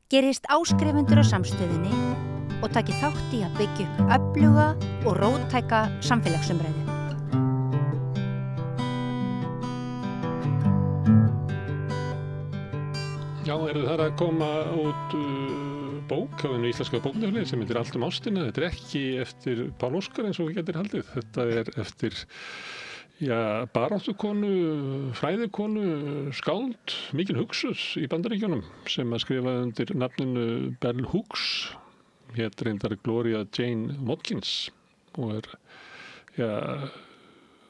gerist áskrifendur á samstöðinni og taki þátt í að byggja upp öfluga og róttæka samfélagsumræðu. Já, það að koma út bók á einu íslenska bóknefni sem heitir Allt ástina. Þetta ekki eftir Pál Óskar eins og við getur haldið. Þetta eftir baráttukonu, fræðikonu, skáld, mikil hugsus í Bandaríkjunum sem að skrifa undir nafninu Bell Hooks, hét reyndar Gloria Jane Watkins og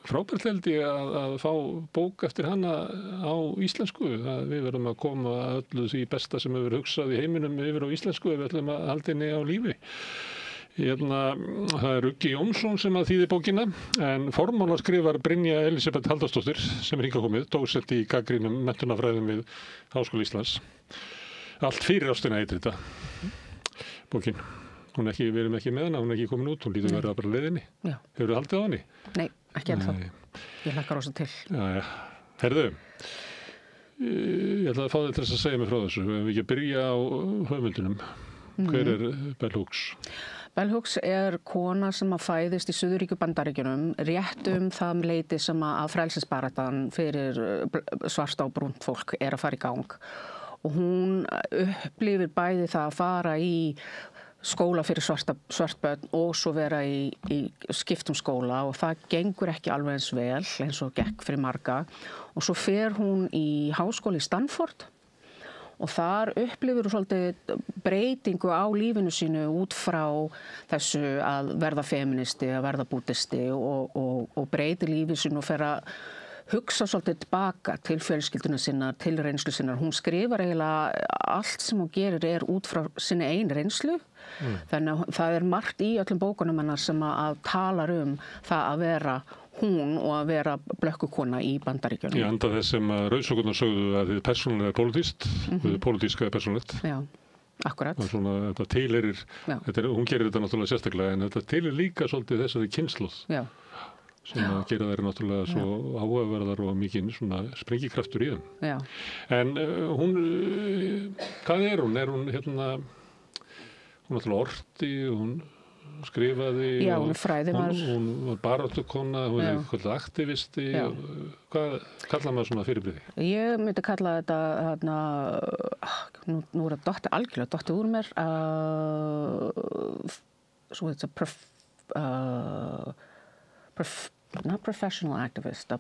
frábært held ég að fá bók eftir hana á íslensku. Við verðum að koma öllu því besta sem hefur hugsað í heiminum yfir á íslensku ef við ætlum að halda henni á lífi. Það Uggi Jónsson sem að þýði bókina, en formála skrifar Brynja Elísabet Halldórsdóttir sem hingað komið, dósent í gagnrýnum menntunarfræðum við Háskóla Íslands. Allt fyrir ástina heitir þetta, bókin. Við erum ekki með hana, hún ekki komin út, hún lítur verið bara leiðinni. Hefurðu haldið á henni? Nei, ekki ennþá. Ég hlakkar rosa til. Herðu, ég ætla að fá þig til þess að segja mig frá þessu. Við ekki að byrja á höfundunum. Hver Bell Hooks? Bell Hooks kona sem að fæðist í Suðurríkju Bandaríkjunum rétt það leyti sem að frelsisbaráttan fyrir svarta og brúnt fólk að fara í gang. Og hún upplifir bæði það að fara í skóla fyrir svart börn og svo vera í skiptum skóla og það gengur ekki alveg eins vel eins og gekk fyrir marga. Og svo fer hún í háskóla í Stanford og þar upplifir hún svolítið breytingu á lífinu sínu út frá þessu að verða feministi, að verða búddisti og breyti lífinu sínu og fer að hugsa svolítið tilbaka til fjölskylduna sinnar, til reynslu sinnar. Hún skrifar eiginlega allt sem hún gerir út frá sinni eigin reynslu. Þannig að það margt í öllum bókunum hennar sem að talar það að vera hún og að vera blökkukona í Bandaríkjunum. Í anda þess sem rauðsökurnar sögðu að þið persónulega pólitískt, pólitíska persónulegt. Já, akkurat. Þetta tilheyrir, hún gerir þetta náttúrulega sérstaklega, en þetta tilheyrir líka svolítið þessari kynslóð. Já. Sem að gera þær náttúrulega svo áhugaverðar og mikinn svona sprengikraftur í þeim. Já. En hvað hún? Hún náttúrulega orti, hún skrifaði. Já, hún fræðimaður. Hún var baráttukona, hún eitthvað aktivisti. Hvað kallar maður svona fyrirbrigði? Ég myndi kalla þetta, nú það algjörlega dottið úr mér, svo þetta not professional activist,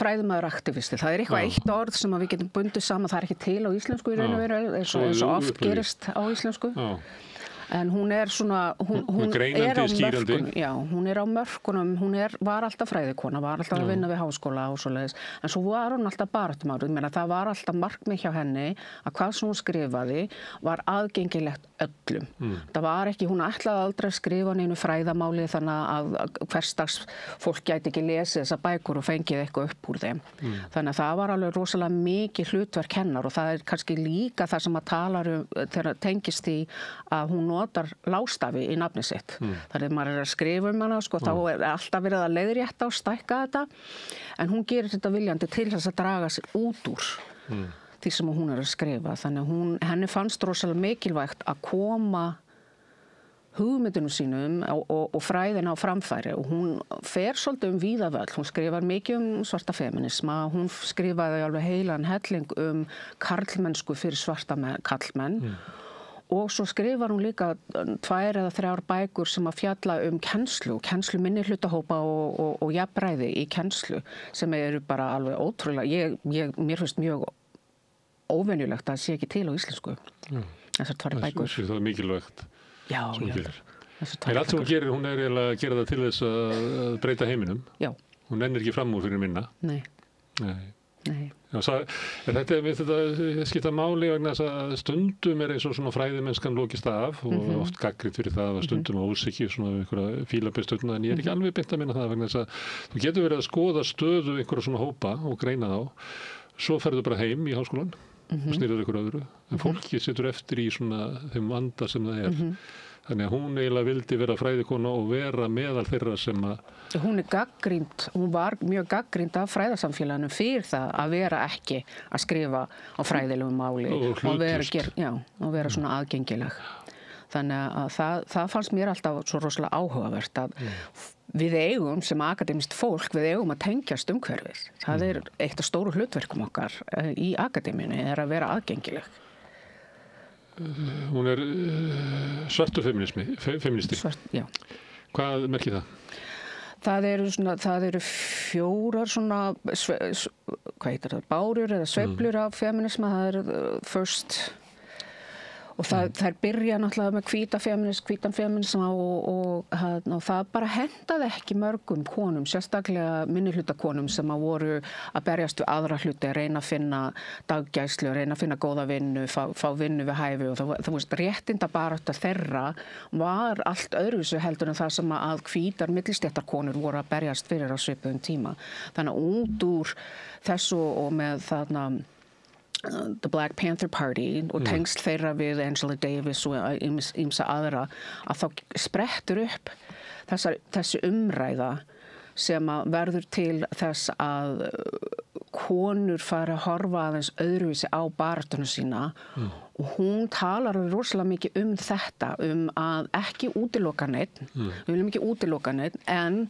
fræðimaður aktivisti. Það eitthvað eitt orð sem við getum bundið saman, það ekki til á íslensku í raun og veru, eins og oft gerist á íslensku. En hún svona, hún á mörkunum, já, hún á mörkunum, var alltaf fræðikona, var alltaf að vinna við háskóla og svoleiðis, en svo var hún alltaf baráttumaður. Ég meina, það var alltaf markmið hjá henni að hvað sem hún skrifaði var aðgengilegt öllum. Það var ekki, hún ætlaði aldrei að skrifa neinu fræðamáli þannig að hversdags fólk gæti ekki lesið þessar bækur og fengið eitthvað upp úr þeim. Þannig að það var alveg rosalega mikið hlutverk hennar og það kannski líka það sem að talar þegar tengist í að hún notar lágstafi í nafni sitt. Þannig að maður að skrifa hana, þá alltaf verið að leiðrétta og stækka þetta, en hún gerir þetta viljandi til þess að draga sig út úr því sem hún að skrifa. Þannig að henni fannst rosalega mikilvægt að koma hugmyndunum sínum og fræðina á framfæri og hún fer svolítið víða völl. Hún skrifar mikið svarta feminisma, hún skrifaði alveg heilan helling karlmennsku fyrir svarta karlmenn. Og svo skrifar hún líka 2 eða 3 bækur sem að fjalla kennslu minnihlutahópa og jafnræði í kennslu sem bara alveg ótrúlega. Mér finnst mjög óvenjulegt að það sé ekki til á íslensku. Þessar 2 bækur. Það er mikilvægt. Já. En allt sem hún gerir, hún eiginlega að gera það til þess að breyta heiminum. Já. Hún ennir ekki fram úr fyrir minna. Nei. Þetta skipta máli vegna þess að stundum eins og svona fræðimennskan lokist af og oft gagnrýnt fyrir það að stundum ósikki svona einhverja fílabeinsstundna, en ég ekki alveg beint að minna það vegna þess að þú getur verið að skoða stöðu einhverja svona hópa og greina þá, svo ferðu bara heim í háskólan og snýrður ykkur öðru, en fólki situr eftir í svona þeim vanda sem það Þannig að hún eiginlega vildi vera fræðikona og vera meðal þeirra sem að... Hún var mjög gagnrýnd af fræðasamfélaginu fyrir það að vera ekki að skrifa á fræðilegu máli og vera svona aðgengileg. Þannig að það fannst mér alltaf svo rosalega áhugavert að við eigum sem akademist fólk, við eigum að tengjast umhverfið. Það eitt af stóru hlutverkum okkar í akademíunni að vera aðgengileg. Hún svartur feministi. Já. Hvað merkir það? Það eru 4 svona, hvað heitir það, bárur eða sveiflur af feminisma. Það first... Og þær byrja náttúrulega með hvítan feminisma og það bara hendaði ekki mörgum konum, sérstaklega minnihluta-konum sem voru að berjast við aðra hluti, að reyna að finna daggæslu, reyna að finna góða vinnu, fá vinnu við hæfi og það réttindabarátta þeirra var allt öðruvísi heldur en það sem að hvítar millistéttarkonur voru að berjast fyrir á svipuðum tíma. Þannig að út úr þessu og með þarna The Black Panther Party og tengsl þeirra við Angela Davis og ýmsa aðra að þá sprettur upp þessi umræða sem að verður til þess að konur fara að horfa aðeins öðruvísi á barátuna sína og hún talar rosalega mikið þetta, að ekki útiloka neinn, við viljum ekki útiloka neinn, en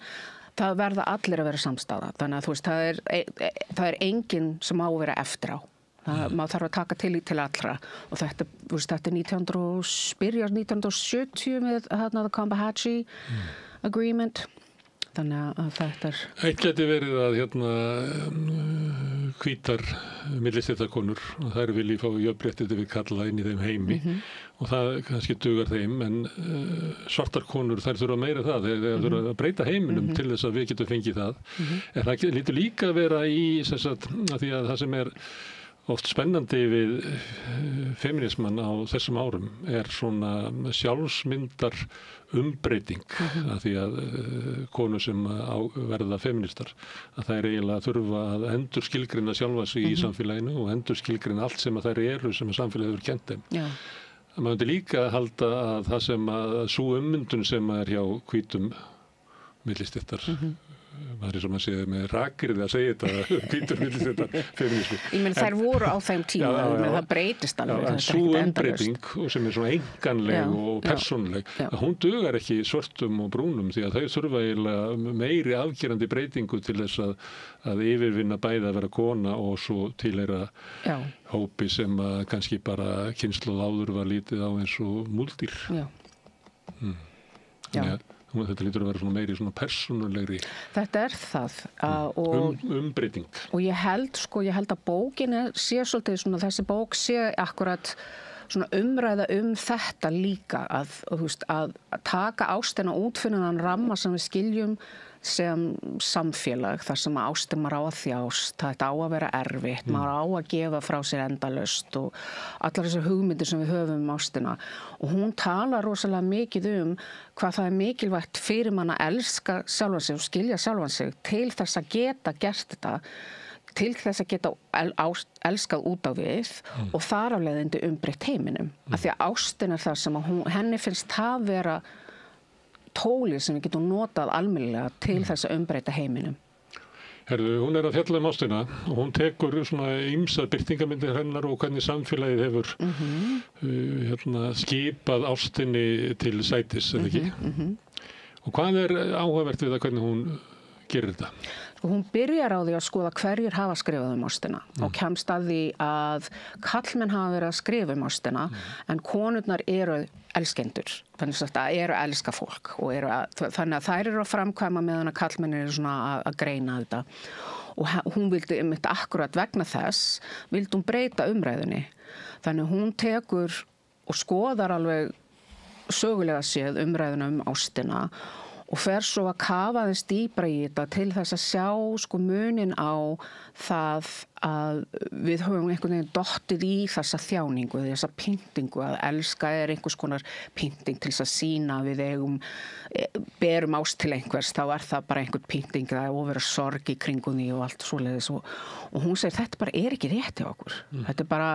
það verða allir að vera samstaða. Þannig að þú veist, það er enginn sem á að vera eftir á. Maður þarf að taka tillit til allra og þetta er 1970 með the Combahee Agreement. Þannig að þetta Eitt gæti verið að hvítar millistéttarkonur og þær vilji fá jöfnréttindi við karla inn í þeim heimi og það kannski dugar þeim en svartar konur þær þurfa meira það, þeir þurfa að breyta heiminum til þess að við getum fengið það. En það lítur líka að vera í því að það sem oft spennandi við feminisman á þessum árum svona sjálfsmyndar umbreyting af því að konur sem verða feministar að þær eiginlega þurfa að endurskilgreina sjálfa sig í samfélaginu og endurskilgreina allt sem að þær eru sem að samfélagið hefur kennt þeim. Já. Maður myndi líka halda að það sem að sú ummyndun sem er hjá hvítum millistéttar maður sem að segja með rakirði að segja þetta hvítur millistéttar feminismi. Ég meina þær voru á þeim tíma það breytist alveg. En sú umbreyting sem er svona einkanleg og persónuleg, að hún dugar ekki svörtum og brúnum því að þau þurfa eiginlega meiri afgerandi breytingu til þess að yfirvinna bæði að vera kona og svo tilheyra hópi sem að kannski bara kynslóð áður var lítið á eins og múldýr. Þetta lítur að vera svona meiri svona persónulegri. Þetta það. Umbreyting. Og ég held að bókin sé svolítið svona, þessi bók sé akkurat svona umræða þetta líka að taka ástina út fyrir þann ramma sem við skiljum sem samfélag þar sem ástin maður á að þjást, þetta á að vera erfitt, maður á að gefa frá sér endalaust og allar þessar hugmyndir sem við höfum ástina og hún talar rosalega mikið hvað það er mikilvægt fyrir mann að elska sjálfan sig og skilja sjálfan sig til þess að geta gert þetta, til þess að geta elskað út á við og þar af leiðandi umbreytt heiminum af því að ástin það sem henni finnst það vera tólið sem við getum notað almennilega til þess að umbreyta heiminum. Hún að fjalla ástina og hún tekur svona ýmsar birtingamyndir hennar og hvernig samfélagið hefur skipað ástinni til sætis, eða ekki? Og hvað áhugavert við það hvernig hún gerir þetta? Hún byrjar á því að skoða hverjir hafa skrifað ástina og kemst að því að karlmenn hafa verið að skrifa ástina en konurnar eru elskendur, þannig að það eru að elska fólk og þannig að þær eru að framkvæma meðan að karlmenn eru svona að greina þetta og hún vildi akkurat vegna þess vildi hún breyta umræðunni þannig að hún tekur og skoðar alveg sögulega séð umræðuna ástina og fer svo að kafa þess dýpra í þetta til þess að sjá munin á það við höfum einhvern veginn dottið í þessa þjáningu, þessa pyntingu, að elska einhvers konar pynting til þess að sýna við berum ást til einhvers, þá það bara einhver pynting það og vera sorg í kringum því og allt svoleiðis og hún segir þetta bara ekki rétt hjá okkur, þetta bara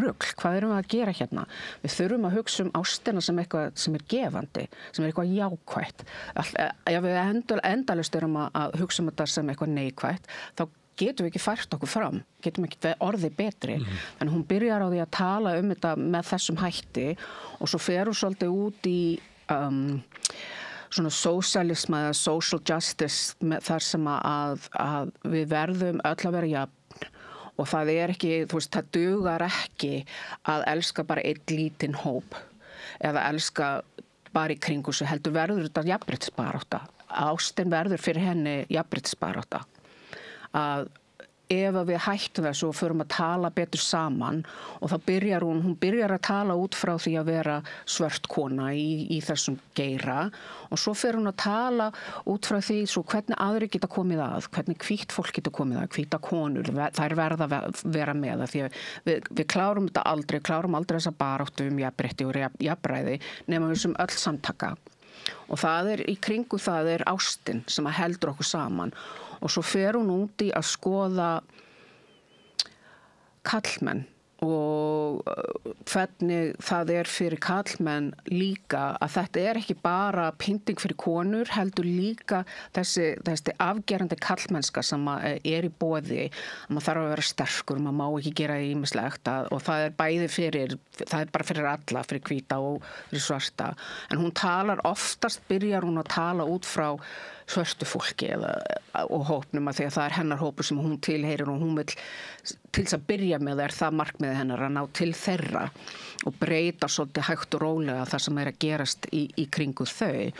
rugl, hvað erum við að gera hérna? Við þurfum að hugsa ástina sem eitthvað sem gefandi, sem eitthvað jákvætt. Ef við endalaust erum að hugsa þetta sem eitthvað neikvætt, þá getum við ekki fært okkur fram, getum ekki orðið betri. Þannig hún byrjar á því að tala þetta með þessum hætti og svo fer hún svolítið út í svona socialisma eða social justice þar sem að við verðum öll að vera jafn og það ekki, þú veist, það dugar ekki að elska bara einn lítinn hóp eða elska bara í kringu sig, heldur verður þetta jafnréttisbarátta. Ástin verður fyrir henni jafnréttisbarátta. Að ef við hættum þessu og förum að tala betur saman og þá byrjar hún byrjar að tala út frá því að vera svört kona í þessum geira og svo fer hún að tala út frá því svo hvernig aðri geta komið að, hvernig hvítt fólk geta komið að, hvíta konur, þær verða að vera með það því að við klárum þetta aldrei, þessa baráttu jafnrétti og jafnræði nema við sem öll samtaka og það í kringu það ástin sem að heldur okkur saman og svo fer hún út í að skoða karlmenn og hvernig það fyrir karlmenn líka að þetta ekki bara pynting fyrir konur, heldur líka þessi afgerandi karlmennska sem í boði, að maður þarf að vera sterkur, maður má ekki gera ýmislegt og það bæði það bara fyrir alla, fyrir hvíta og fyrir svarta. En hún byrjar hún að tala út frá svörtu fólki og hópnum að því að það hennar hópur sem hún tilheyrir og hún vill til þess að byrja með það markmiði hennar að ná til þeirra og breyta svolítið hægt og rólega það sem að gerast í kringu þau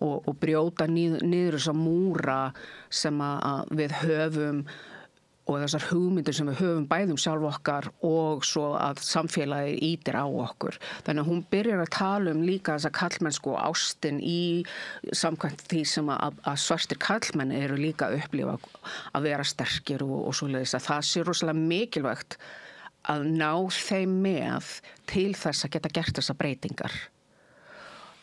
og brjóta niður þessa múra sem að við höfum og þessar hugmyndir sem við höfum bæðum sjálf okkar og svo að samfélagið ýtir á okkur. Þannig að hún byrjar að tala líka þessa karlmennsku og ástin í samkvæmt því sem að svartir karlmenn eru líka að upplifa að vera sterkir og svoleiðis að það sé rosalega mikilvægt að ná þeim með til þess að geta gert þessa breytingar.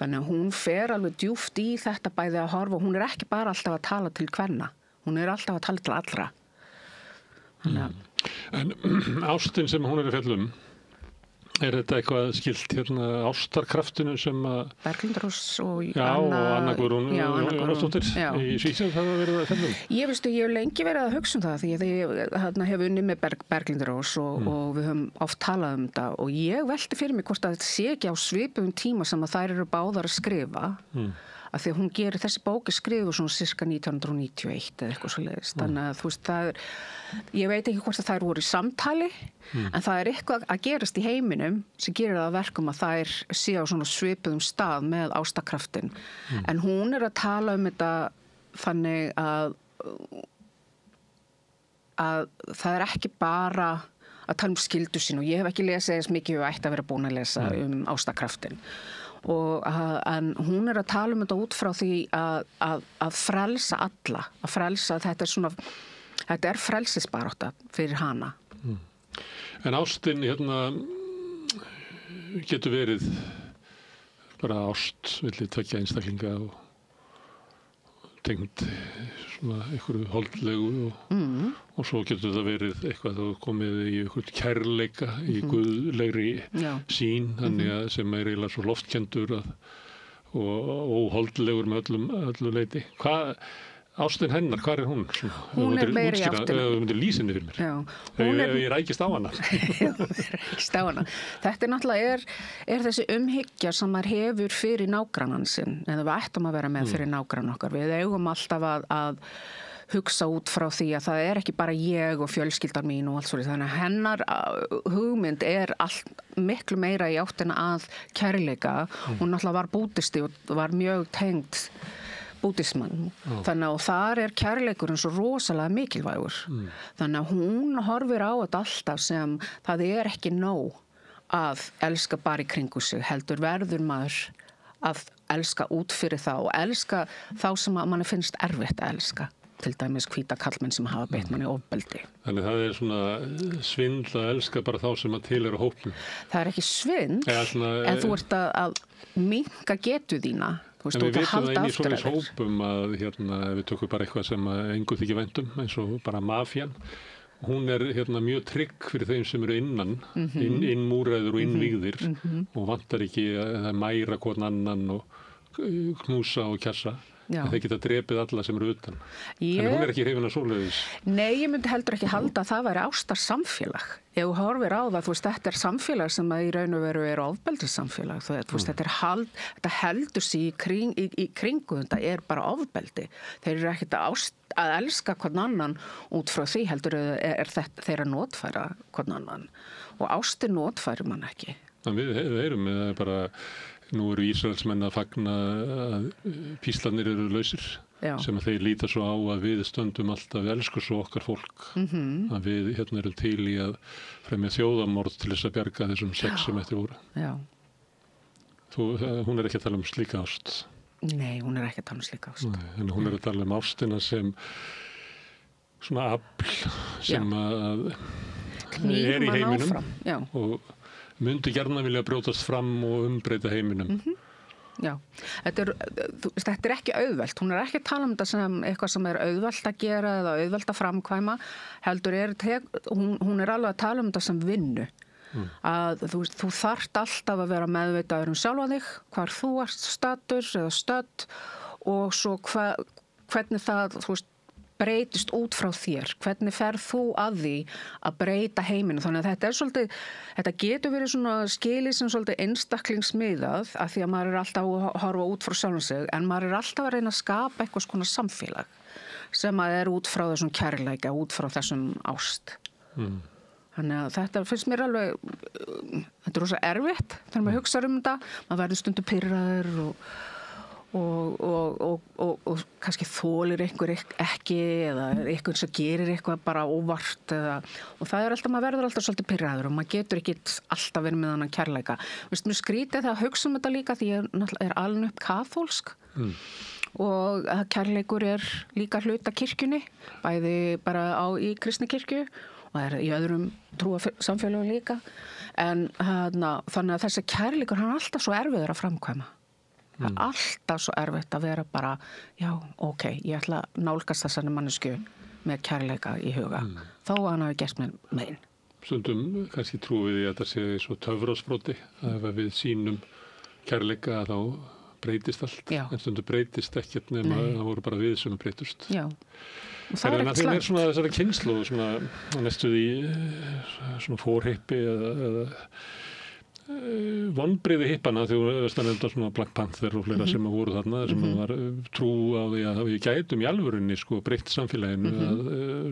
Þannig að hún fer alveg djúpt í þetta bæði að horfa og hún ekki bara alltaf að tala til kvenna, hún alltaf að tala til allra. En ástin sem hún að fjalla þetta eitthvað skilt ástarkraftinu sem að Berglind Rós og Anna Guðrún Jónasdóttir í Svíþjóð það verið að fjalla Ég hef lengi verið að hugsa það því að ég hef unnið með Berglind Rós og við höfum oft talað þetta og ég velti fyrir mig hvort að þetta sé ekki á svipuðum tíma sem að þær eru báðar að skrifa að því að hún gerir þessi bóki skrifu svona cirka 1991 eða eitthvað svoleiðis. Þannig að þú veist ég veit ekki hvort að þær voru í samtali en það eitthvað að gerast í heiminum sem gerir það að verkum að þær sé á svona svipuðum stað með ástarkraftin. En hún að tala þetta þannig að það ekki bara að tala skyldu sín og ég hef ekki lesið eins mikið og ætti að vera búin að lesa ástarkraftin. En hún að tala þetta út frá því að frelsa alla, að frelsa þetta frelsisbarátta fyrir hana. En ástin getur verið bara ást milli tveggja einstaklinga og tengd svona einhverju holdlegu og svo getur það verið eitthvað að komið í einhvern kærleika í guðlegri sín þannig að sem eiginlega svo loftkendur og holdlegur með öllu leyti. Ástin hennar, hvað hún? Hún meira í áttina. Þú myndir lýsa henni fyrir mér. Ef ég rækist á hana. Já, rækist á hana. Þetta náttúrulega þessi umhyggja sem maður hefur fyrir nágrannan sinn, eða við ættum að vera með fyrir nágrann okkar. Við eigum alltaf að hugsa út frá því að það ekki bara ég og fjölskyldan mín og allt svolítið. Þannig að hennar hugmynd allt miklu meira í áttina að kærleika. Hún náttúrulega var búddisti og var mjög tengd búddismann. Þannig að þar kærleikurinn svo rosalega mikilvægur. Þannig að hún horfir á þetta alltaf sem það ekki nóg að elska bara í kringu sig, heldur verður maður að elska út fyrir þá og elska þá sem manni finnst erfitt að elska. til dæmis hvíta karlmenn sem hafa beitt manni ofbeldi. Þannig það er svona svindl að elska bara þá sem að til eru hópnum. Það er ekki svindl, en þú ert að minnka getu þína. En við vitum það inn í svona hópum að við tökum bara eitthvað sem engu þykir vænt eins og bara mafían. Hún er mjög trygg fyrir þeim sem eru innan, innmúræður og innvígðir og vantar ekki að mæra hvern annan og knúsa og kjassa. Þeir geta drepið alla sem eru utan. En hún er ekki hrifin af svoleiðis. Nei, ég myndi heldur ekki halda að það væri ástarsamfélag. Ef þú horfir á það, þetta er samfélag sem í raun og veru er ofbeldissamfélag. Þetta heldur sig í kringu, þetta er bara ofbeldi. Þeir eru ekkert að elska hvern annan út frá því heldur þeir að notfæra hvern annan. Og ástin notfæri mann ekki. Við heyrum bara... Nú eru Ísraelsmenn að fagna að píslarnir eru lausir sem að þeir líta svo á að við stöndum alltaf elsku svo okkar fólk að við erum til í að fremja þjóðamorð til þess að bjarga þessum 6 sem eftir voru. Já. Hún er ekki að tala um slíka ást. Nei, hún er ekki að tala um slíka ást. Nei, en hún er að tala um ástina sem svona afl sem að er í heiminum og myndi gjarnan vilja brjótast fram og umbreyta heiminum. Já, þetta er ekki auðvelt. Hún er ekki að tala um þetta sem eitthvað sem er auðvelt að gera eða auðvelt að framkvæma. Heldur hún er alveg að tala um þetta sem vinnu. Að þú þarft alltaf að vera meðvitaður sjálfa þig, hvar þú ert staddur eða stödd og svo hvernig það, breytist út frá þér. Hvernig ferð þú að því að breyta heiminu? Þannig að þetta getur verið svona skilið sem svolítið einstaklingsmiðað af því að maður er alltaf að horfa út frá sjálfum sig en maður er alltaf að reyna að skapa eitthvað svona samfélag sem að er út frá þessum kærleika, út frá þessum ást. Þannig að þetta finnst mér alveg, þetta er rosa erfitt þegar maður hugsa þetta, maður verður stundum pirraður og kannski þolir einhver ekki eða einhver sem gerir eitthvað bara óvart og það er alltaf, maður verður alltaf svolítið pirraður og maður getur ekki alltaf verið með hann kærleika. Mér skrítið það að hugsa þetta líka því ég er alin upp kaþólsk og kærleikur er líka hluta kirkjunni, bæði bara í kristni kirkju og er í öðrum trúarsamfélögum líka en þannig að þessi kærleikur hann er alltaf svo erfiður að framkvæma. Það er alltaf svo erfitt að vera bara, já, ok, ég ætla að nálgast þessari mannesku með kærleika í huga. Þó að hann hafi gert mér megin. Stundum kannski trúum við að þetta sé svo töfrasproti að ef við sýnum kærleika þá breytist allt. Já. En stundum breytist ekkert nema það voru bara við sem breytust. Já. Og það er ekkert slæmt. Það er svona þessari kynslóð, svona næstuð í svona fórhippi eða vonbrigði hippana þegar þú veist að nefnda svona Black Panther og fleira sem voru þarna sem var trú á því að við gætum í alvörunni breytt samfélaginu að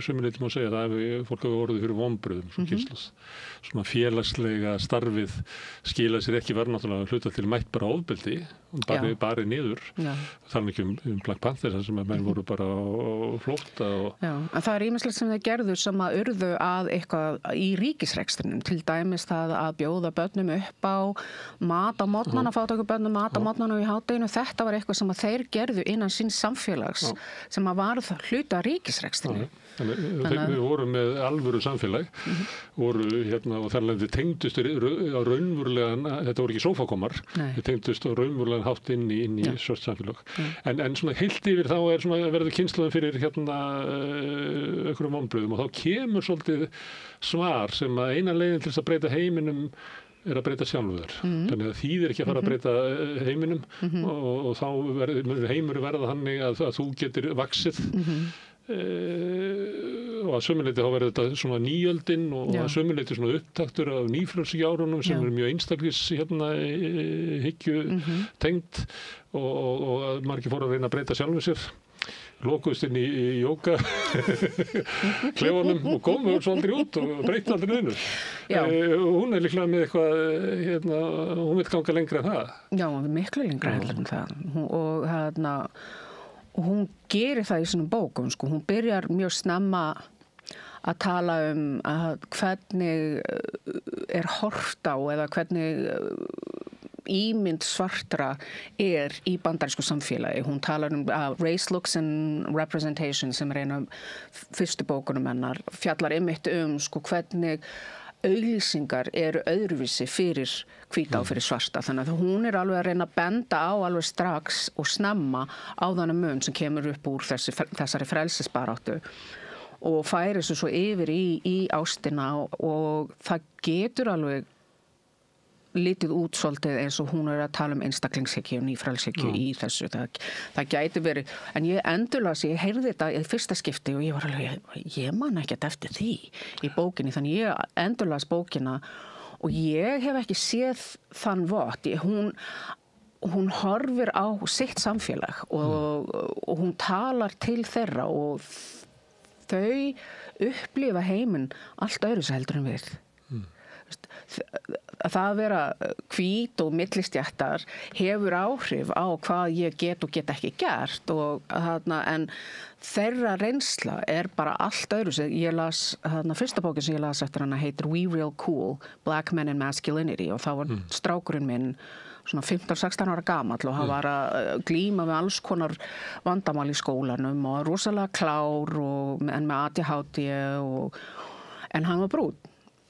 sömuleitum að segja að fólk hafi orðið fyrir vonbrigðum svona kynsluð. Svona félagslega starfið skila sér ekki var náttúrulega hluta til mætt bara ofbeldi bara niður. Þannig ekki um Black Panther sem að menn voru bara á flótta Já, en það er ýmislegt sem þeir gerðu sem að urðu að eitthvað í ríkisrekstrinum, til dæmis það að bjóða börnum upp á mat á morgnana, fátækubörnum mat á morgnana í hádeginu. Þetta var eitthvað sem að þeir gerðu innan síns samfélags sem að var hluta ríkisrekstrinum. Við vorum með alvöru samfélag voru og þarlega við tengdust á raunverulegan, þetta voru ekki sófakommar, við tengdust á raunverulegan hátt inn í svört samfélag. En svona heilt yfir þá er svona verður kynslaðin fyrir einhverjum vonbrigðum og þá kemur svolítið svar sem að eina leiðin til þess að breyta heiminum er að breyta sjálfur. Þannig að þýðir ekki að fara að breyta heiminum og þá heimur verða þannig að þú getur vaxið og að sömuleyti þá verður þetta svona nýöldin og að sömuleyti svona upptaktur af nýfrjálsíkjárunum sem er mjög einstaklis hyggju tengt og að margir fóru að reyna að breyta sjálfum sér lokuðust inn í jóka klefunum og komu svo aldrei út og breytti aldrei neinu. Hún er líklega með eitthvað hún vil ganga lengra en það. Já, miklu lengra en það og hún gerir það í svona bókum, hún byrjar mjög snemma að tala að hvernig er horft á eða hvernig ímynd svartra í bandarísku samfélagi. Hún talar Race, Looks and Representation sem eina fyrstu bókunum hennar, fjallar einmitt sko hvernig auglýsingar eru öðruvísi fyrir hvíta og fyrir svarta. Þannig að hún alveg að reyna að benda á alveg strax og snemma á þannig mun sem kemur upp úr þessari frelsisbaráttu og færi svo yfir í ástina og það getur alveg lítið út svolítið eins og hún að tala einstaklingshyggju og nýfrælshyggju í þessu. Það gæti verið, en ég heyrði þetta í fyrsta skipti og ég var alveg, ég man ekkert eftir því í bókinni, þannig ég endurlas bókina og ég hef ekki séð þann vott. Hún horfir á sitt samfélag og hún talar til þeirra og þau upplifa heiminn allt öðru sem heldur en við. Það að vera hvít og millistjættar hefur áhrif á hvað ég get og get ekki gert en þeirra reynsla bara allt öðru sem ég las, fyrsta bókin sem ég las eftir hana heitir We Real Cool, Black Men and Masculinity og þá var strákurinn minn svona 15-16 ára gamall og hann var að glíma með alls konar vandamál í skólanum og rosalega klár en með ADHD en hann var brúnn.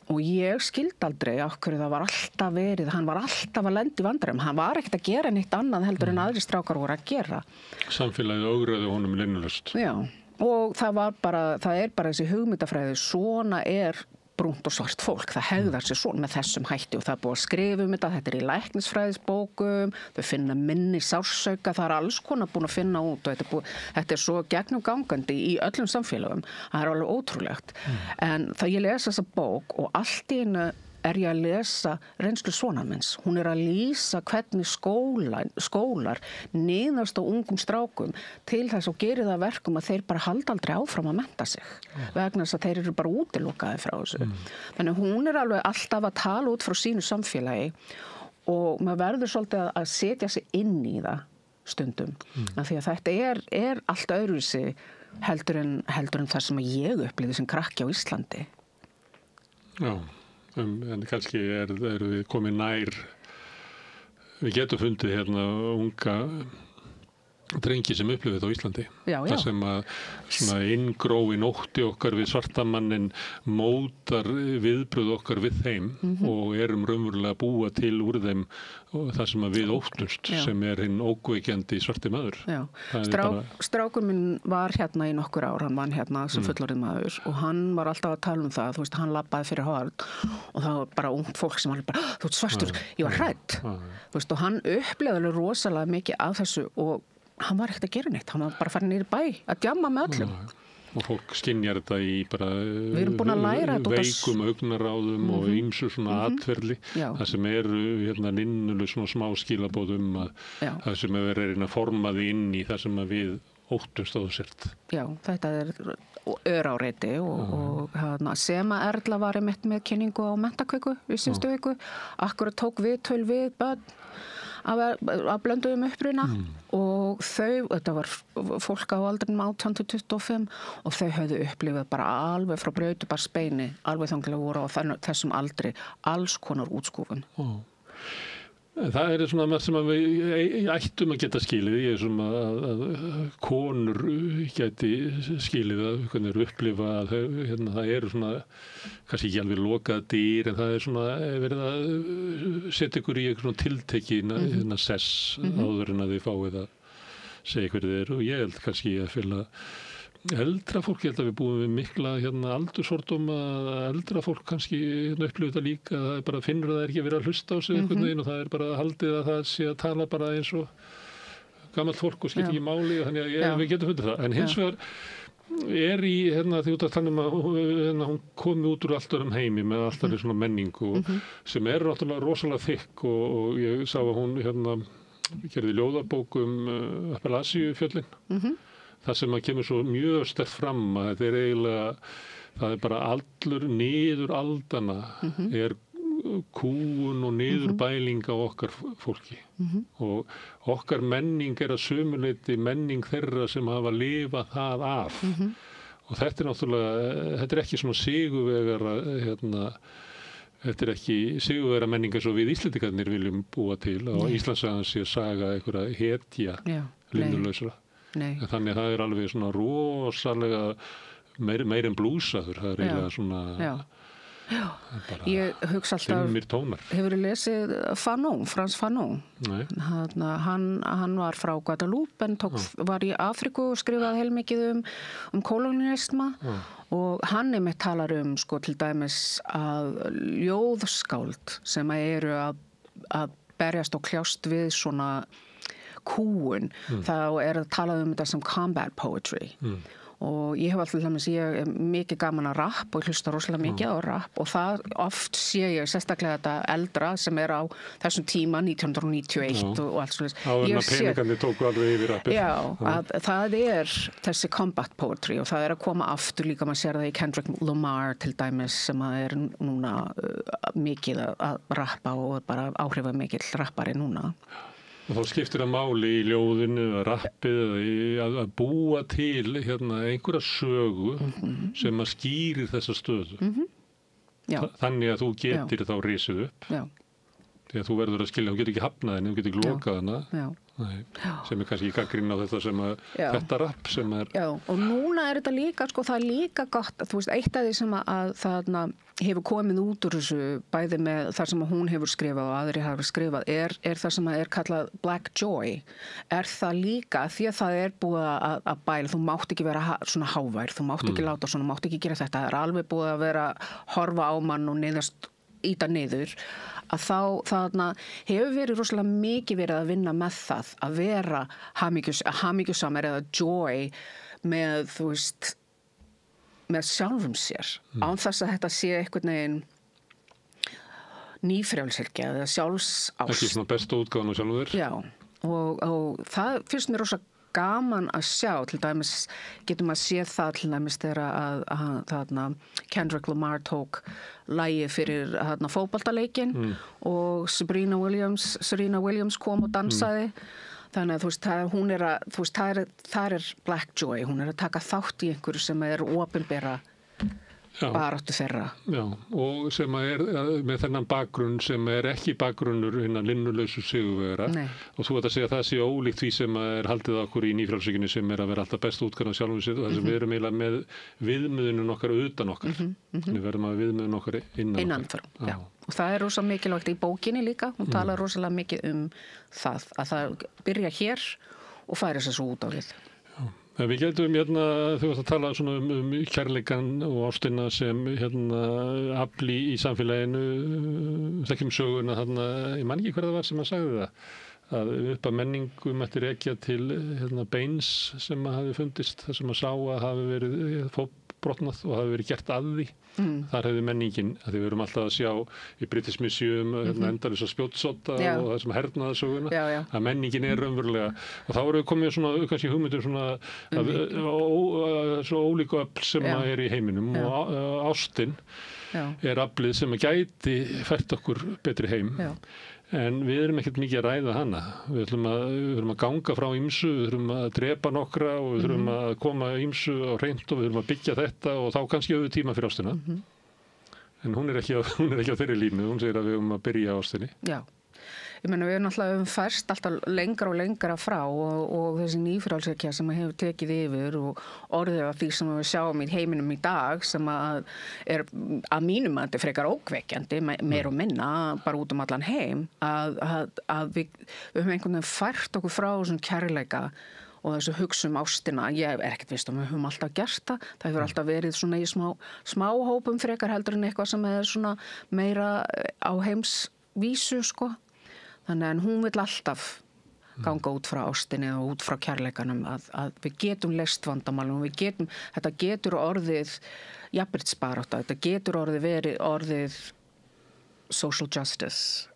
Og ég skildi aldrei af hverju það var alltaf hann var alltaf að lenda í vandræðum. Hann var ekkert að gera neitt annað heldur en aðrir strákar voru að gera. Samfélagið ögraði honum linnulaust. Já, og það er bara þessi hugmyndafræði, svona brúnt og svart fólk, það hegðar sér svona með þessum hætti og það búið að skrifa þetta í læknisfræðisbókum, þau finna minni sársauka, það alls konar búin að finna út og þetta svo gegnumgangandi í öllum samfélagum, það alveg ótrúlegt. En það ég lesa þessa bók og allt í einu ég að lesa reynslu sonar minns. Hún að lýsa hvernig skólar niðast á ungum strákum til þess og gerir það verkum að þeir bara halda aldrei áfram að mennta sig vegna þess að þeir eru bara útilokaði frá þessu. Þannig hún alveg alltaf að tala út frá sínu samfélagi og maður verður svolítið að setja sig inn í það stundum. Af því að þetta allt öðruvísi heldur en það sem ég upplifði sem krakki á Íslandi. Já. En kannski eru við komið nær, við getum fundið hérna unga drengi sem upplifið á Íslandi. Það sem að svona inngróin ótti okkar við svartamannin mótar viðbröð okkar við þeim og raunverulega að búa til úr þeim það sem að við óttumst sem hinn ókveikjandi svarti maður. Strákur minn var hérna í nokkur ár, hann vann hérna sem fullorðinn maður og hann var alltaf að tala það, þú veist, hann labbaði fyrir horn og það var bara ungt fólk sem var bara, þú veist svartur, ég var hrædd. Þú veist, og hann upplifði rosalega mikið af þessu og hann var ekkert að gera neitt, hann var bara farin niður í bæ að djamma með öllum. Og fólk skynjar þetta í bara veikum augnaráðum og ýmsu svona atferli, það sem hérna ninnuleg svona smá skilaboð það sem verið að forma því inn í það sem við óttumst á þessert. Já, þetta öráreiti og sem að Erla var einmitt með kynningu á menntakveiku í síðustu viku, akkurat tók viðtöl við börn af blönduðum uppruna og þetta var fólk á aldrinum 18-25 og þau höfðu upplifað bara alveg frá brautubarsbeini, alveg þanglega voru á þessum aldri alls konar útskúfun. Það svona með sem að við ættum að geta skilið, ég sem að konur geti skilið að hvernig upplifa að það svona, kannski ekki alveg lokað dyr, en það svona verið að setja ykkur í eitthvað tiltekin sess áður en að þið fáið að segja hverju þið og ég held kannski að fylga eldra fólk, ég held að við búum við mikla aldursordum að eldra fólk kannski upplifir þetta líka, það bara finnur að það ekki verið að hlusta á sig einhvern veginn og það bara haldið að það sé að tala bara eins og gamalt fólk og skiptir ekki máli og þannig að við getum fundið það. En hins vegar í því út af þannig að hún komi út úr allt öðrum heimi með alltaf svona menningu sem náttúrulega rosalega þykk og ég sá að hún gerði ljóðabók Appalachíufjöllin. Það sem að kemur svo mjög sterkt fram að þetta eiginlega, það bara allur niður aldana kúgun og niðurbæling á okkar fólki og okkar menning að sömuleyti menning þeirra sem hafa lifað það af og þetta náttúrulega, þetta ekki svona sigurvegar Þetta ekki sigurvera menningar svo við Íslendingarnir viljum búa til og Íslandssagan sé saga einhverja hetja linnulausra. Þannig að það alveg svona rosalega meir en blúsaður. Það eiginlega svona ég hugsa alltaf hefur þið lesið Fanon, Frans Fanon hann var frá Guadeloupe en var í Afríku og skrifaði heilmikið um kolonialisma og hann einmitt talar sko til dæmis að ljóðskáld sem eru að berjast og kljást við svona kúgun þá að tala um þetta sem combat poetry og ég hef alltaf ég mikið gaman að rapp og hlusta rosalega mikið á rapp og það oft sé ég sérstaklega þetta eldra sem á þessum tíma 1991 og allt svona áður en peningarnir tóku alveg yfir rappið að það þessi combat poetry og það að koma aftur líka maður sér það í Kendrick Lamar til dæmis sem núna mikið að rappa og bara áhrifamikill rappari núna. Og þá skiptir það máli í ljóðinu eða rappið að búa til einhverja sögu sem að skýrir þessa stöðu. Þannig að þú getur þá risið upp. Því að þú verður að skilja, þú getur ekki hafnað henni, þú getur ekki lokað hana. Sem kannski gagnrýni á þetta sem þetta rapp sem Já, og núna þetta líka, sko, það líka gott, þú veist, eitt af því sem að þarna hefur komið út úr þessu bæði með þar sem hún hefur skrifað og aðri hafa skrifað það sem að kallað Black Joy það líka því að það búið að bæla, þú mátt ekki vera svona hávær, þú mátt ekki láta svona, mátt ekki gera þetta, það alveg búið að vera horfa á mann og íta niður að þarna hefur verið rosalega mikið verið að vinna með það að vera hamingjusamur eða joy með, þú veist, með sjálfum sér án þess að þetta sé einhvern veginn nýfrjálshyggja eða sjálfsást. Ekki svona bestu útgáfan á sjálfur. Já, og það finnst mér rosa gaman að sjá, til dæmis getum að sé það til dæmis þegar að Kendrick Lamar tók lagið fyrir fótboltaleikin og Serena Williams kom og dansaði þannig að þú veist, það Black Joy, hún að taka þátt í einhverju sem opinbera baráttu þeirra. Já, og sem með þennan bakgrunn sem ekki bakgrunnur hinna linnulausu sigurvegara og þú að segja að það sé ólíkt því sem haldið okkur í nýfrjálshyggjunni sem að vera alltaf best útgáfan af sjálfum sér og það sem við erum eiginlega með viðmiðunum okkar utan okkar. Við verðum að viðmiðun okkar innan okkar. Já. Og það rosa mikilvægt í bókinni líka, hún talar rosalega mikið það að það byrja hér og færi sér svo út á við. Við getum þú varst að tala svona um kærleikann og ástina sem afli í samfélaginu, þekkjum söguna ég man ekki hver það var sem að sagði það að upp að menningu mætti rekja til beins sem að hafi fundist þar sem að sá að hafi verið fótbrotnað og hafi verið gert að því. Þar hefði menningin, að við verum alltaf að sjá í British Museum endalaus að spjótsotta og það sem hernaða söguna að menningin raunverulega og þá erum við komið svona kannski hugmyndur svona svo ólíku öfl sem í heiminum og ástin aflið sem gæti fært okkur betri heim en við erum ekkert mikið að ræða hana við þurfum að ganga frá ýmsu við þurfum að drepa nokkra og við þurfum að koma ýmsu á hreint og við þurfum að byggja þetta og þá kannski höfum við tíma fyrir ástina en hún ekki á þeirri línu hún segir að við höfum að byrja á ástinni. Já. Ég meina við náttúrulega færst alltaf lengra og lengra frá og þessi nýfrjálshyggja sem hefur tekið yfir og orðið af því sem við sjáum í heiminum í dag sem að mínum mati frekar ókveikjandi meir og minna bara út allan heim að við höfum einhvern veginn fært okkur frá þessum kærleika og þessu hugsa ástina, ég ekkert viss við höfum alltaf gert það hefur alltaf verið svona í smá hópum frekar heldur en eitthvað sem svona meira á heimsvísu sko. Þannig að hún vill alltaf ganga út frá ástinni og út frá kærleikanum að við getum leyst vandamálum og þetta getur orðið jafnréttisbarátta, þetta getur orðið social justice.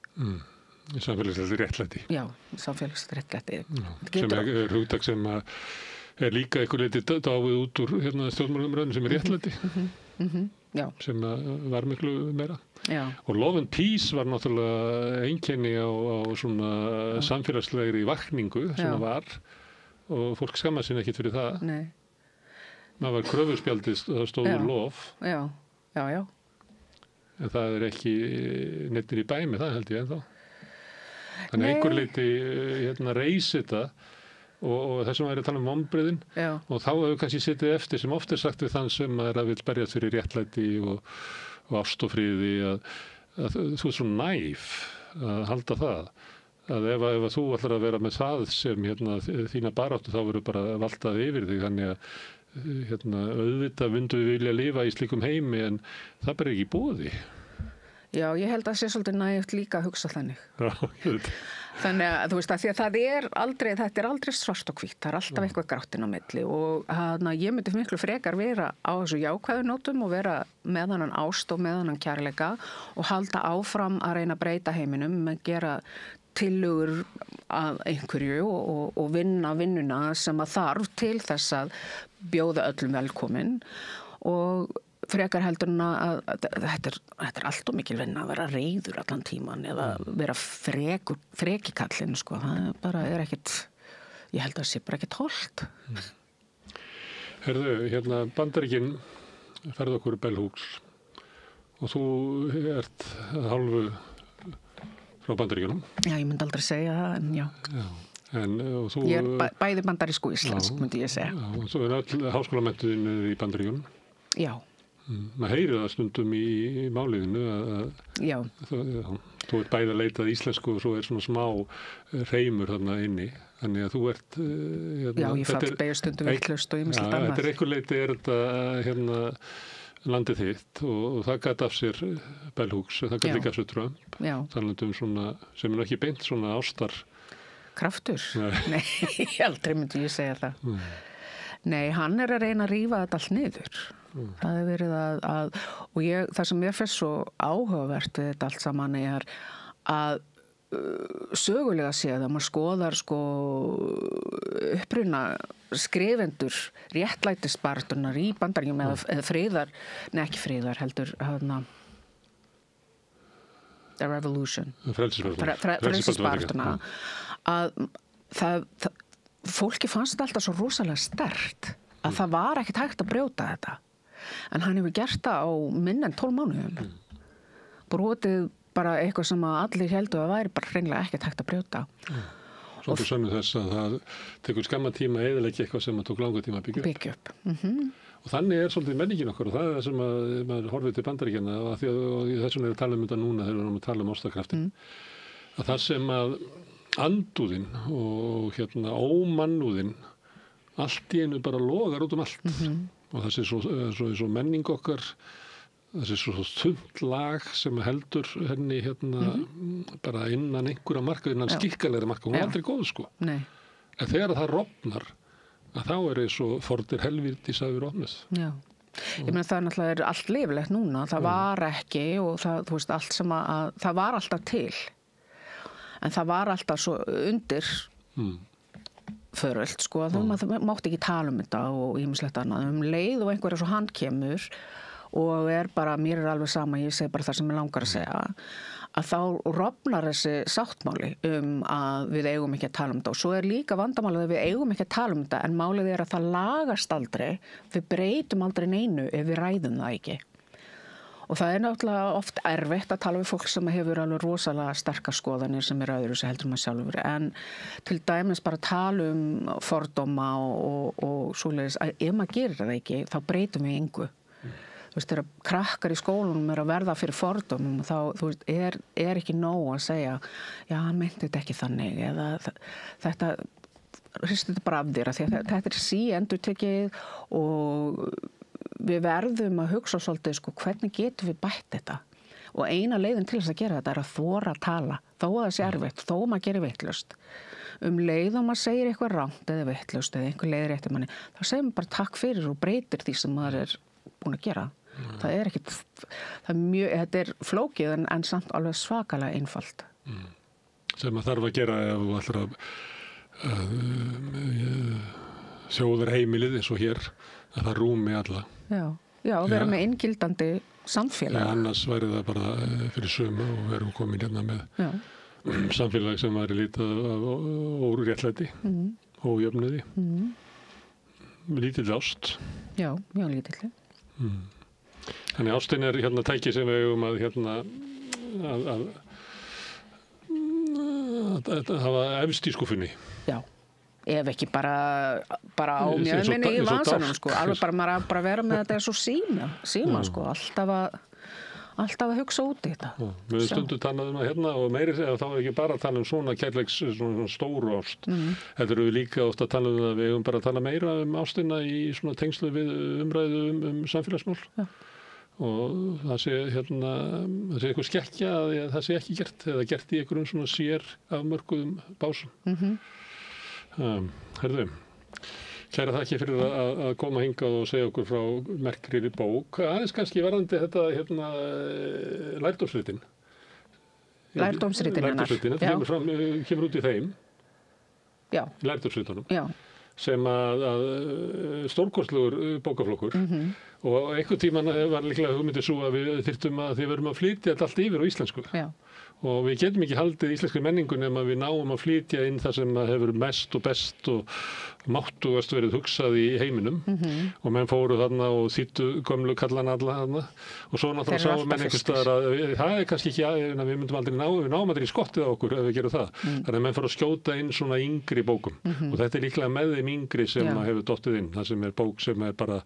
Samfélagslegt réttlæti. Já, samfélagslegt réttlæti. Sem hugtak sem líka einhver leyti dáið út úr stjórnmálaumræðunum sem réttlæti. Já. Sem var miklu meira. Já. Og Love and Peace var náttúrulega einkenni á svona samfélagslegri vakningu sem var og fólk skammaði sín ekkert fyrir það. Nei. Það var kröfuspjaldið, það stóður Love. Já. en það ekki nettir í bæ með það held ég ennþá. Þannig einhver leiti reisi þetta og þessum væri að tala vonbrigðin og þá hefur kannski setið eftir sem oft sagt við þann sem að vil berjast fyrir réttlæti og ást og friði að þú svo næf að halda það. Að ef þú ætlar að vera með það sem þína baráttu þá verður bara valtað yfir þig þannig að auðvitað myndu við vilja lifa í slíkum heimi en það bara ekki í boði. Já, ég held að sé svolítið nægt líka að hugsa þannig. Já, þannig að þú veist að því að þetta er aldrei svart og hvítt, það er alltaf eitthvað gráttinn á milli og ég myndi miklu frekar vera á þessu jákvæðu nótum og vera með hann ást og með hann kærleika og halda áfram að reyna að breyta heiminum, að gera tillögur að einhverju og vinna vinnuna sem að þarf til þess að bjóða öllum velkomin og frekar heldur en að þetta er allt og mikil vinna að vera reiður allan tíman eða vera frekikallinn sko, það bara er ekkit, ég held að það sé bara ekkit hollt. Herðu, Bandaríkin ferð okkur Bell Hooks og þú ert hálfu frá Bandaríkjunum. Já, ég myndi aldrei segja það, en já. Og þú, ég er bæði bandarísku og íslensk, myndi ég segja. Já, og þú er öll háskólamenntuðin í Bandaríkjunum. Já. Maður heyrir það stundum í máliðinu að þú ert bæði að leita að íslensku og svo er svona smá hreimur þarna inni. Þannig að þú ert... já, ég fallbeygja stundum vitlaust og ýmislegt annað. Þetta einhver leiti þetta landið þitt og það gæti af sér Bell Hooks, það gæti líka af sér Trump. Talandi svona, sem er ekki beint svona ástar... Kraftur? Nei, aldrei myndi ég segja það. Nei, hann er að reyna að rífa þetta allt niður. Það hefur verið og það sem mér finnst svo áhugavert við þetta allt saman er að sögulega séð að maður skoðar sko uppruna skrifendur réttlætisbaratunar í Bandaríkjunum eða friðar, ekki friðar heldur The Revolution frelsisbaratuna að fólki fannst þetta alltaf svo rosalega sterkt að það var ekkert hægt að brjóta þetta en hann hefur gert það á minna en 12 mánuðum brotið bara eitthvað sem að allir heldur að væri bara hreinlega ekkert hægt að brjóta. Svolítið sönnu þess að það tekur skamma tíma að eyðileggja eitthvað sem að tók langa tíma að byggja upp. Og þannig er svolítið menningin okkar og það er það sem að maður horfið til Bandaríkjanna og þess vegna er að tala um þetta núna þegar við erum að tala um ástakraftin. Að það sem að andúðin og ómannúðin allt í einu bara logar út um allt. Og það sé svo menning okkar það sé svo þunnt lag sem heldur henni bara innan einhverja marka, innan skikkalegri marka. Hún er aldrei góð sko. Nei. En þegar það rofnar, að þá er eins og fornir helvítis að við rofnið. Já. Ég meina það náttúrulega allt lifilegt núna. Það var ekki og það, þú veist, allt sem að það var alltaf til. En það var alltaf svo undir föröld sko. Það mátti ekki tala um þetta og ýmislegt annað. Leið og einhverja svo hann kemur og bara, mér er alveg sama, ég segi bara það sem ég langar að segja, að þá rofnar þessi sáttmáli að við eigum ekki að tala um þetta og svo er líka vandamálið að við eigum ekki að tala um þetta en málið er að það lagast aldrei, við breytum aldrei neinu ef við ræðum það ekki. Og það er náttúrulega oft erfitt að tala við fólk sem hefur alveg rosalega sterkar skoðanir sem öðru sem heldur maður sjálfur en til dæmis bara tala fordóma og svoleiðis að ef maður gerir það ekki þá breytum við engu. Þú veist, þegar krakkar í skólanum að verða fyrir fordómum þá þú veist, er ekki nóg að segja já, hann meinti þetta ekki þannig eða þetta hristi þetta bara af þér því að þetta er síendurtekið og við verðum að hugsa svolítið sko, hvernig getum við bætt þetta og eina leiðin til þess að gera þetta er að þora að tala þó að það sé erfitt, þó maður gerir vitlaust leið og maður segir eitthvað rangt eða vitlaust eða einhver leiðir eftir manni þá segir maður bara takk fyrir og breytir því sem maður er búin að gera það er ekkit þetta er flókið en samt alveg svakalega einfalt sem maður þarf að gera ef þú ætlar að þjóðar heimilið eins og hér að það rúmi alla Já, og vera með inngildandi samfélag annars væri það bara fyrir sömu og við erum komin hérna með samfélag sem væri lítið af óréttlæti ójöfnuði lítill ást Já, mjög lítill Þannig ástin hérna tæki sem við eigum að hafa efst í skúffunni. Já, ef ekki bara á mjöðminni í vasanum, sko. Alveg bara vera með þetta svo síma, sko. Alltaf að hugsa út í þetta. Við höfum stundum talað um það hérna og meiri segja þá ekki bara að tala um svona kærleiks, svona stóru ást. Þetta eru við líka oft að tala um það, við höfum bara að tala meira um ástina í svona tengslu við umræðu um samfélagsmál. Já. Og það sé eitthvað skekkja að það sé ekki gert eða gert í einhverjum svona sér afmörkuðum básum. Herðu, kæra þakki fyrir að koma hingað og segja okkur frá merkri bók. Aðeins kannski varðandi þetta lærdómsritin. Lærdómsritin hennar. Þetta kemur út í þeim. Já. Lærdómsritunum. Já. Sem að stórkostlegur bókaflokkur og einhvern tímann var líklega hugmyndin svo að við þyrftum að við verum að flytja þetta allt yfir á íslensku. Já. Og við getum ekki haldið íslenskri menningu nema við náum að flytja inn það sem hefur mest og best og máttugast verið hugsað í heiminum og menn fóru þarna og þýddu gömlu kallana alla þarna og svo náttúrulega sáum menn einhvers staðar að það kannski ekki að við myndum aldrei við náum aldrei í skottið á okkur ef við gerum það. Þannig að menn fóru að skjóta inn svona yngri bókum og þetta líklega með þeim yngri sem hefur dottið inn. Það sem bók sem bara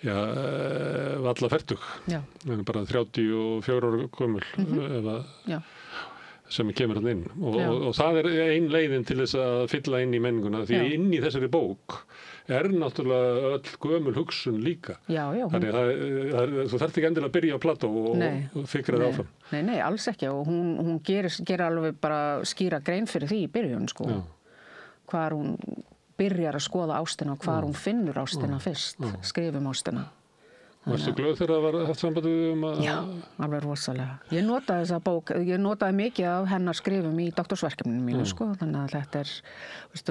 valla fertug. Bara 34 ára gömul sem kemur hann inn og það ein leiðin til þess að fylla inn í menninguna því inn í þessari bók náttúrulega öll gömul hugsun líka. Þannig að þú þarft ekki endilega að byrja á Plató og fikra það áfram. Nei, alls ekki og hún gerir alveg bara skýra grein fyrir því í byrjun, sko. Hvar hún byrjar að skoða ástina og hvar hún finnur ástina fyrst, skrifum ástina. Varstu glöð þegar það var haft sambandið að... Já, alveg rosalega. Ég notaði þessa bók, ég notaði mikið af hennar skrifum í doktorsverkefninu mínu, sko, þannig að þetta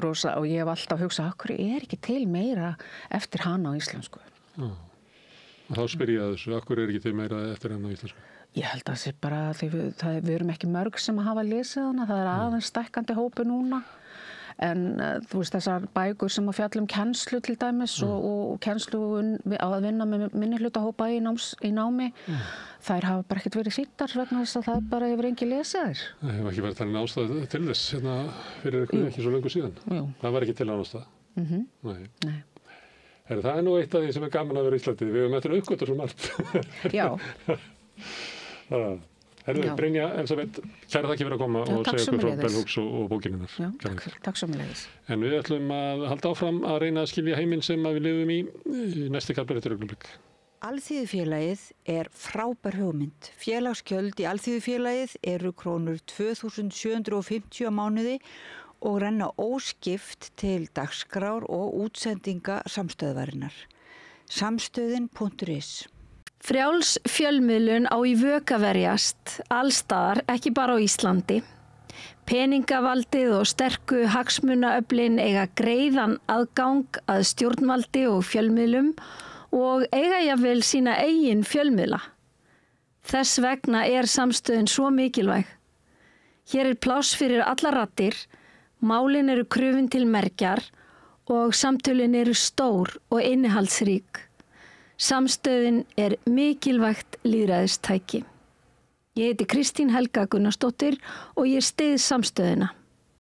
rosa, og ég hef alltaf hugsað, okkur ekki til meira eftir hana á íslensku. Og þá spyr ég að þessu, okkur ekki til meira eftir hana á íslensku? Ég held að það sé bara, við erum ekki mörg sem að hafa lesið hana, það aðeins stækkandi hópi núna. En þú veist þessar bækur sem að fjalla kennslu til dæmis og kennslu á að vinna með minnihlutahópa í námi, þær hafa bara ekkert verið þýddar vegna þess að það bara hefur enginn lesið þær. Það hefur ekki verið talin ástæða til þess fyrir ekki svo löngu síðan. Það var ekki til ástæða. Nei. Það nú eitt af því sem gaman að vera í Íslandi. Við höfum eftir að uppgöta svo margt. Já. Brynja Elsabeth, kæra þakki fyrir að koma og segja okkur frá Bell Hooks og bókininnar. Já, takk sömuleiðis. En við ætlum að halda áfram að reyna að skilja heiminn sem við lifum í næsti kafli eftir augnablik. Alþýðufélagið er frábær hugmynd. Félagsgjöld í Alþýðufélagið eru krónur 2.750 á mánuði og renna óskipt til dagskrár og útsendinga samstöðvarinnar. Samstöðin.is Frjáls fjölmiðlun á í vök að verjast, allstaðar, ekki bara á Íslandi. Peningavaldið og sterku hagsmunaöflin eiga greiðan aðgang að stjórnvaldi og fjölmiðlum og eiga jafnvel sína eigin fjölmiðla. Þess vegna er samstöðin svo mikilvæg. Hér er pláss fyrir allar raddir, málin eru krufin til mergjar og samtölin eru stór og innihaldsrík. Samstöðin er mikilvægt lýðræðistæki. Ég heiti Kristín Helga Gunnarsdóttir og ég styð samstöðina.